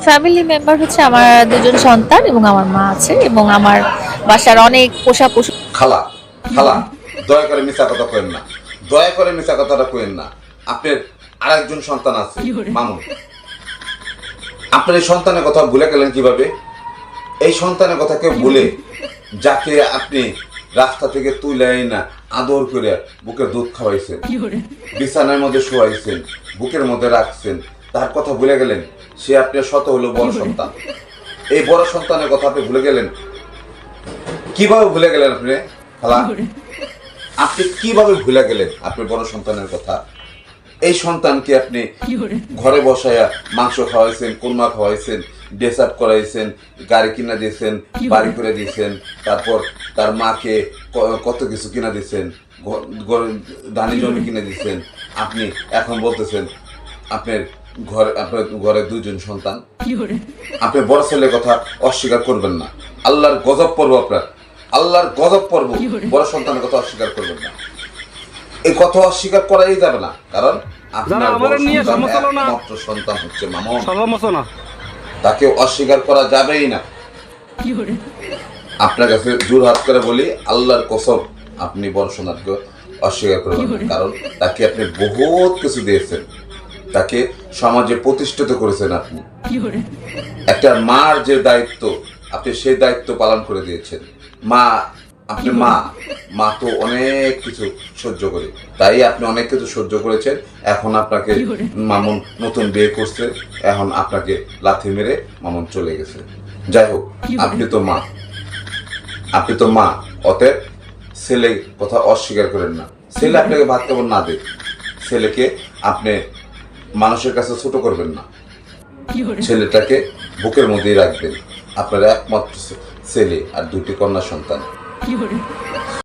Family member হচ্ছে আমার দুজন সন্তান এবং আমার মা আছে এবং আমার বাসার অনেক পোষা পশু। খালা খালা দয়া করে মিথ্যা কথা কইেন না, দয়া করে মিথ্যা কথাটা কইেন না। আপনার আরেকজন সন্তান আছে মামুন, আপনার এই সন্তানের কথা ভুলে গেলেন কিভাবে? এই সন্তানের কথা কেউ ভুলে যাকে আপনি রাস্তা থেকে তুলে না আদর করে বুকে দুধ খাওয়াইছেন, বিছানার মধ্যে শোয়াইছেন, বুকের মধ্যে রাখছেন, তার কথা ভুলে গেলেন? সে আপনার শত হলো বড় সন্তান। এই বড় সন্তানের কথা আপনি ভুলে গেলেন। কিভাবে ভুলে গেলেন আপনি খালা? আপনি কিভাবে ভুলে গেলেন আপনার বড় সন্তানের কথা? এই সন্তানকে আপনি ঘরে বসায়া মাংস খাওয়াইছেন, কোরমা খাওয়াইছেন, ড্রেস আপ করাইছেন, গাড়ি কিনা দিয়েছেন, বাড়ি করে দিয়েছেন, তারপর তার মাকে কত কিছু কিনা দিয়েছেন, ধানি জমি কিনে দিয়েছেন। আপনি এখন বলতেছেন আপনার ঘরে দুজন সন্তান। আপনি বড় ছেলের কথা অস্বীকার করবেন না, আল্লাহর গজব পড়বো আপনার, আল্লাহর গজব পড়বো। বড় সন্তানের কথা অস্বীকার করবেন না, এই কথা অস্বীকার করাই যাবে না, কারণ আপনার বড় সন্তান একমাত্র সন্তান হচ্ছে মামুন, তাকে অস্বীকার করা যাবেই না। আপনার কাছে জোর হাত করে বলি, আল্লাহর কসম আপনি বড় সন্তানকে অস্বীকার করবেন না, কারণ তাকে আপনি বহুত কিছু দিয়েছেন, তাকে সমাজে প্রতিষ্ঠিত করেছেন। আপনি একটা মার যে দায়িত্ব, আপনি সেই দায়িত্ব পালন করে দিয়েছেন। মা, আপনি মা তো অনেক কিছু সহ্য করে, তাই আপনি অনেক কিছু সহ্য করেছেন। এখন আপনাকে মামুন নতুন বিয়ে করছে, এখন আপনাকে লাথি মেরে মামুন চলে গেছে। যাই হোক, আপনি তো মা, অতএব ছেলে কথা অস্বীকার করেন না। ছেলে আপনাকে ভাত খাবার না দেয়, ছেলেকে আপনি মানুষের কাছে ছোট করবেন না, ছেলেটাকে বুকের মধ্যেই রাখবেন। আপনার একমাত্র ছেলে আর দুটি কন্যা সন্তান।